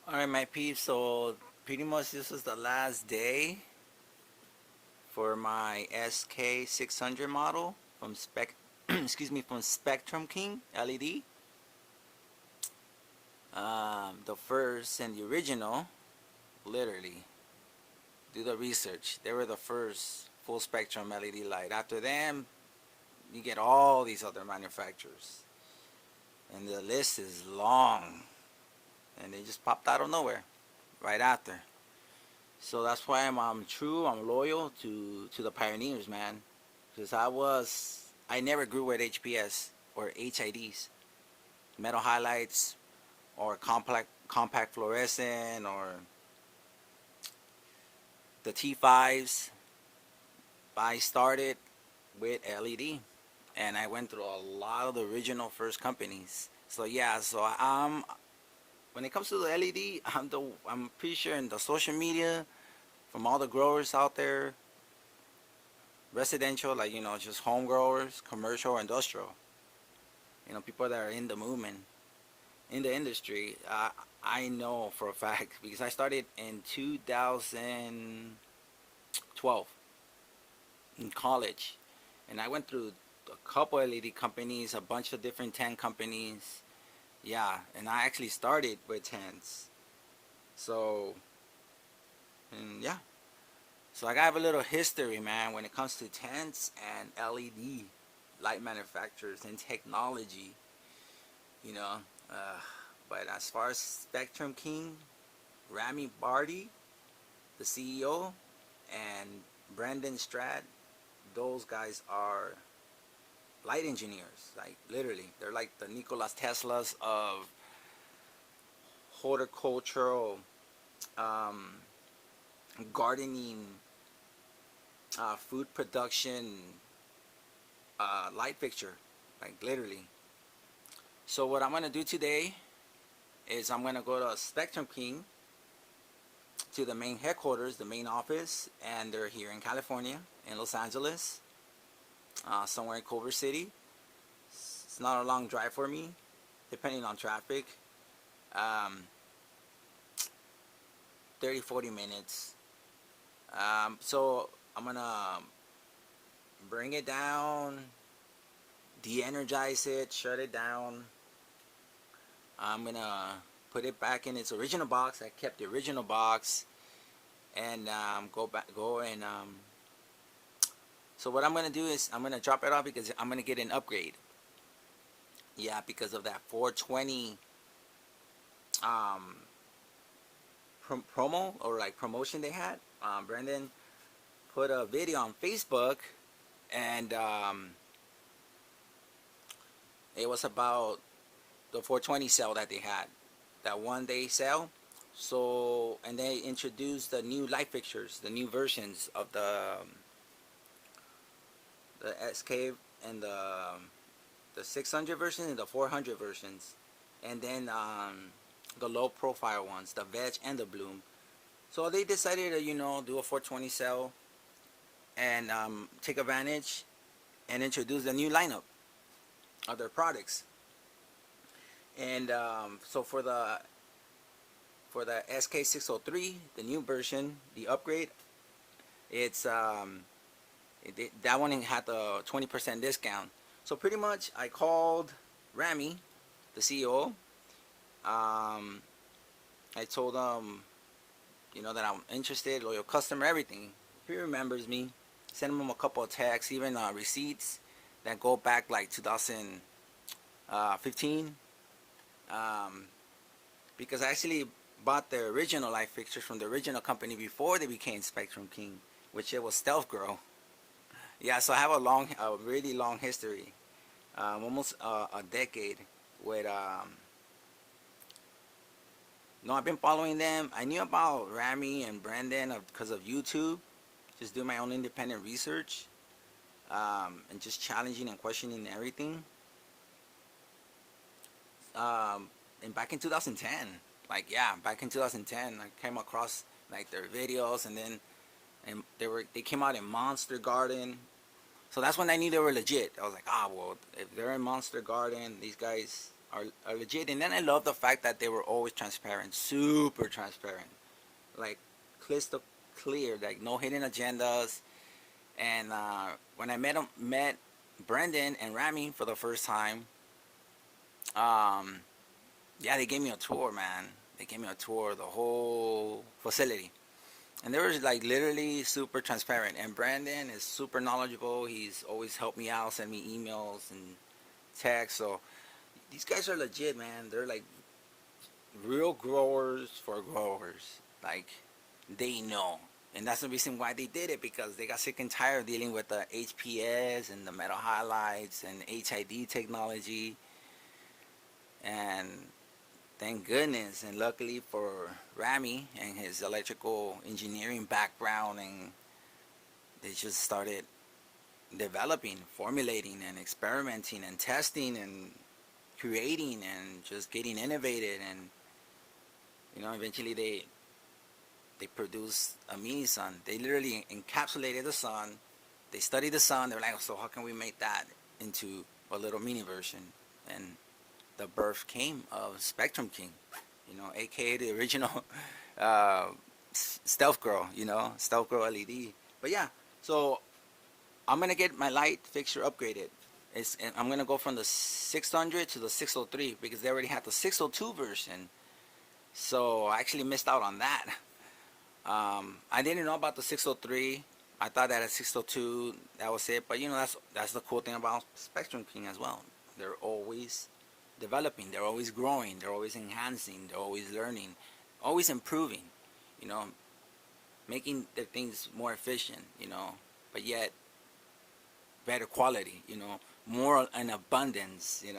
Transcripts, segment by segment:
Alright, my peeps, so pretty much this is the last day for my SK600 model from excuse me, from Spectrum King LED. The first and the original, literally, do the research. They were the first full spectrum LED light. After them, you get all these other manufacturers. And the list is long. And they just popped out of nowhere right after. So that's why I'm true, I'm loyal to the pioneers, man. Because I never grew with HPS or HIDs, metal highlights, or compact fluorescent, or the T5s. I started with LED, and I went through a lot of the original first companies. So yeah, when it comes to the LED, I'm pretty sure in the social media, from all the growers out there, residential, like, just home growers, commercial or industrial, people that are in the movement, in the industry, I know for a fact because I started in 2012 in college, and I went through a couple LED companies, a bunch of different tent companies. Yeah, and I actually started with tents. So, and yeah, so I have a little history, man, when it comes to tents and LED light manufacturers and technology, you know. Uh, but as far as Spectrum King, Rami Bardi, the CEO, and Brandon Stratt, those guys are light engineers. Like, literally, they're like the Nikola Teslas of horticultural, um, gardening, food production, light fixture, like, literally. So what I'm gonna do today is I'm gonna go to Spectrum King, to the main headquarters, the main office, and they're here in California, in Los Angeles, somewhere in Culver City. It's not a long drive for me, depending on traffic. um, 30-40 minutes. So I'm gonna bring it down, de-energize it, shut it down. I'm gonna put it back in its original box. I kept the original box, and go and so what I'm gonna do is I'm gonna drop it off because I'm gonna get an upgrade. Yeah, because of that 420 um, promo, or like promotion they had. Brendan put a video on Facebook, and it was about the 420 sale that they had, that 1 day sale. So, and they introduced the new light fixtures, the new versions of the SK, and the 600 version and the 400 versions, and then the low profile ones, the veg and the bloom. So they decided to, do a 420 sale, and take advantage and introduce the new lineup of their products. And so for the SK603, the new version, the upgrade, it's that one had the 20% discount. So pretty much I called Rami, the CEO. I told him, that I'm interested, loyal customer, everything. He remembers me. Sent him a couple of texts, even receipts that go back like 2015. Because I actually bought the original light fixtures from the original company before they became Spectrum King, which it was Stealth Grow. Yeah, so I have a really long history, almost a decade with No, I've been following them. I knew about Rami and Brandon because of YouTube. Just doing my own independent research, and just challenging and questioning everything. Um, and back in 2010, like yeah, back in 2010, I came across like their videos, and then and they came out in Monster Garden. So that's when I knew they were legit. I was like, ah, well, if they're in Monster Garden, these guys are legit. And then I love the fact that they were always transparent, super transparent, like crystal clear, like no hidden agendas. And when I met Brendan and Rami for the first time, um, yeah, they gave me a tour, man. They gave me a tour of the whole facility. And they were like literally super transparent. And Brandon is super knowledgeable. He's always helped me out, send me emails and texts. So these guys are legit, man. They're like real growers for growers. Like they know. And that's the reason why they did it, because they got sick and tired of dealing with the HPS and the metal highlights and HID technology. And thank goodness and luckily for Rami and his electrical engineering background, and they just started developing, formulating, and experimenting and testing and creating and just getting innovated. And eventually they produced a mini sun. They literally encapsulated the sun. They studied the sun. They're like, so how can we make that into a little mini version? And the birth came of Spectrum King, aka the original uh, Stealth Girl, Stealth Girl LED. But yeah, so I'm gonna get my light fixture upgraded. I'm gonna go from the 600 to the 603 because they already had the 602 version. So I actually missed out on that. I didn't know about the 603. I thought that at 602 that was it. But that's the cool thing about Spectrum King as well. They're always developing, they're always growing, they're always enhancing, they're always learning, always improving, you know, making their things more efficient, but yet better quality, more in abundance, and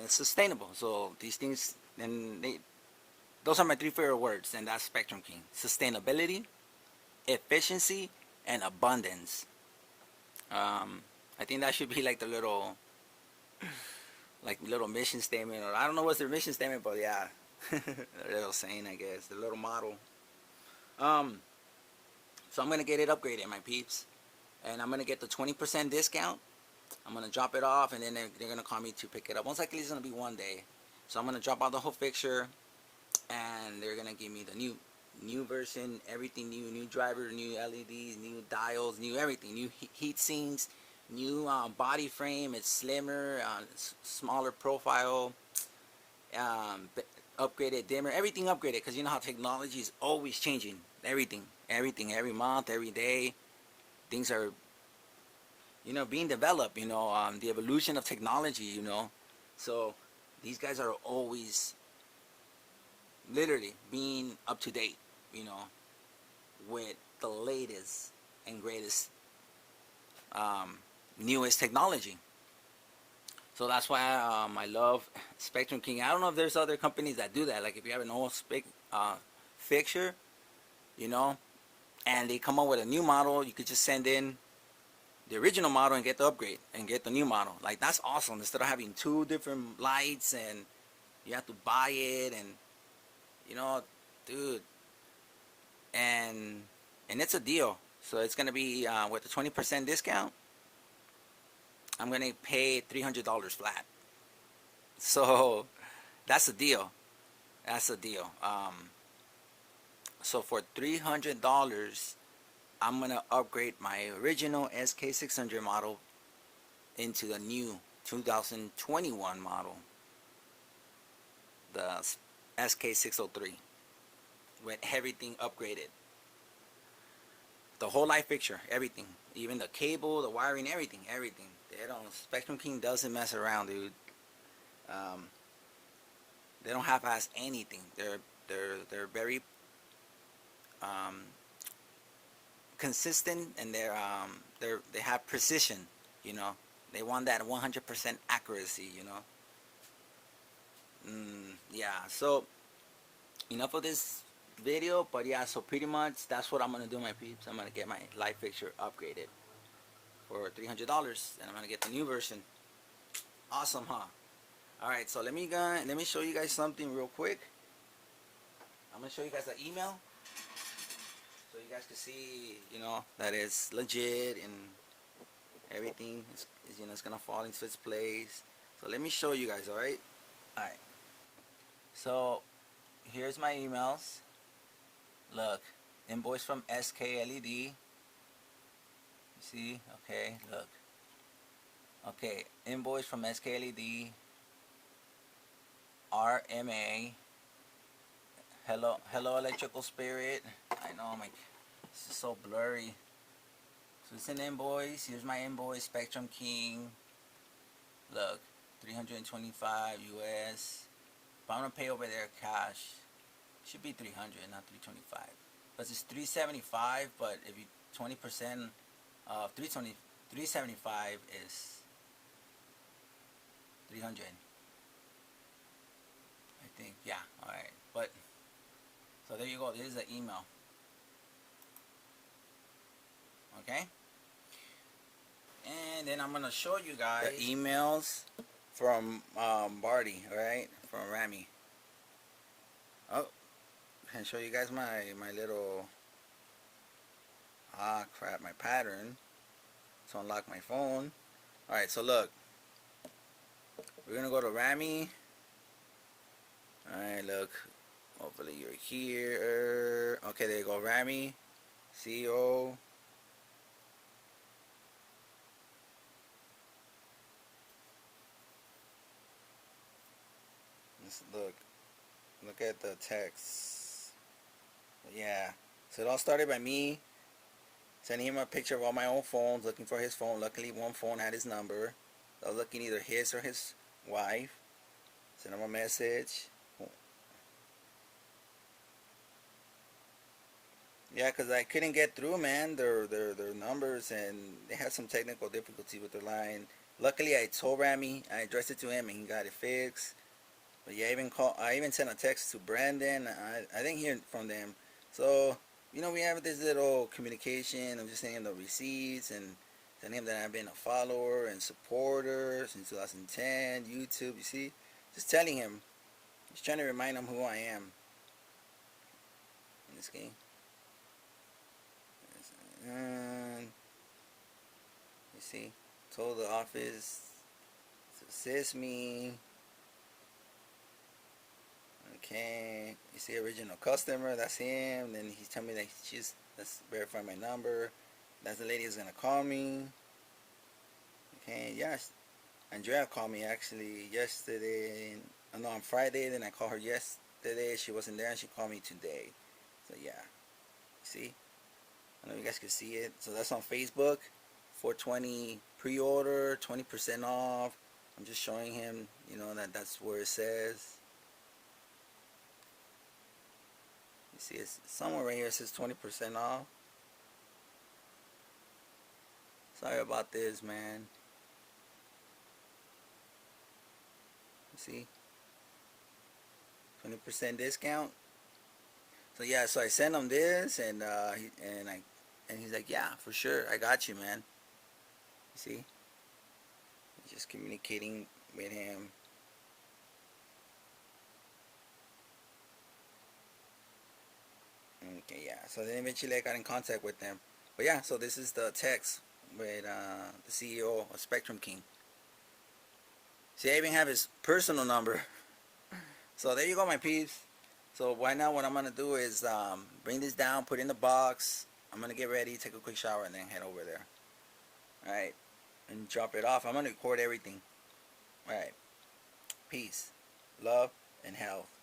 it's sustainable. So these things, and those are my three favorite words, and that's Spectrum King: sustainability, efficiency, and abundance. I think that should be like the little mission statement, or I don't know what's their mission statement, but yeah, a little saying, I guess, the little model. Um, so I'm gonna get it upgraded, my peeps, and I'm gonna get the 20% discount. I'm gonna drop it off, and then they're gonna call me to pick it up. Most likely it's gonna be one day, so I'm gonna drop out the whole fixture, and they're gonna give me the new version, everything new, new driver, new LEDs, new dials, new everything, new heat sinks, new body frame. It's slimmer, smaller profile, um, upgraded dimmer, everything upgraded, because you know how technology is always changing. Everything, every month, every day, things are being developed. The evolution of technology. So these guys are always literally being up to date. You know, with the latest and greatest, newest technology. So that's why I love Spectrum King. I don't know if there's other companies that do that. Like if you have an old fixture, and they come up with a new model, you could just send in the original model and get the upgrade and get the new model. Like that's awesome. Instead of having two different lights and you have to buy it, and dude, and it's a deal. So it's gonna be with the 20% discount. I'm gonna pay $300 flat. So that's a deal. That's a deal. So for $300, I'm gonna upgrade my original SK600 model into the new 2021 model, the SK603, with everything upgraded. The whole light fixture, everything, even the cable, the wiring, everything. They don't. Spectrum King doesn't mess around, dude. Um, they don't half-ass anything. They're very um, consistent, and they have precision. They want that 100% accuracy. Yeah. So enough of this video, but yeah, so pretty much that's what I'm gonna do, my peeps. I'm gonna get my light fixture upgraded for $300, and I'm gonna get the new version. Awesome, huh? All right, so let me show you guys something real quick. I'm gonna show you guys the email, so you guys can see, that it's legit and everything is it's gonna fall into its place. So let me show you guys. All right. All right. So here's my emails. Look, invoice from SKLED. You see? Okay, look. Okay, invoice from SKLED. RMA. Hello Electrical Spirit. I know this is so blurry. So it's an invoice. Here's my invoice, Spectrum King. Look, 325 US. If I'm gonna pay over there cash, it should be 300, not 325. But it's 375. But if you 20% of 375 is 300. I think, yeah. All right, but so there you go. This is the email. Okay. And then I'm gonna show you guys the emails from Barty, right? From Rami. Oh, can show you guys my little crap, my pattern to unlock my phone. All right, so look, we're gonna go to Rami. All right, look. Hopefully you're here. Okay, there you go, Rami, CEO. Look at the text. Yeah. So it all started by me sending him a picture of all my own phones, looking for his phone. Luckily, one phone had his number. I was looking either his or his wife. Sent him a message. Yeah, because I couldn't get through, man. Their numbers, and they had some technical difficulty with their line. Luckily, I told Rami. I addressed it to him, and he got it fixed. But yeah, I even sent a text to Brandon. I didn't hear from them. So, we have this little communication. I'm just sending him the receipts and telling him that I've been a follower and supporter since 2010, YouTube, you see? Just telling him. Just trying to remind him who I am in this game. And you see? Told the office to assist me. Okay, you see original customer, that's him. Then he's telling me that let's verify my number. That's the lady who's gonna call me. Okay, yes. Andrea called me actually yesterday. No, on Friday. Then I called her yesterday. She wasn't there, and she called me today. So yeah, see. I know you guys can see it. So that's on Facebook. 420 pre-order, 20% off. I'm just showing him, that's where it says. See, it's somewhere right here. It says 20% off. Sorry about this, man. See, 20% discount. So yeah, so I sent him this, and he's like, yeah, for sure, I got you, man. You see, just communicating with him. Okay, yeah. So then eventually I got in contact with them. But yeah, so this is the text with the CEO of Spectrum King. See, I even have his personal number. So there you go, my peeps. So right now what I'm going to do is bring this down, put it in the box. I'm going to get ready, take a quick shower, and then head over there. Alright. And drop it off. I'm going to record everything. Alright. Peace, love, and health.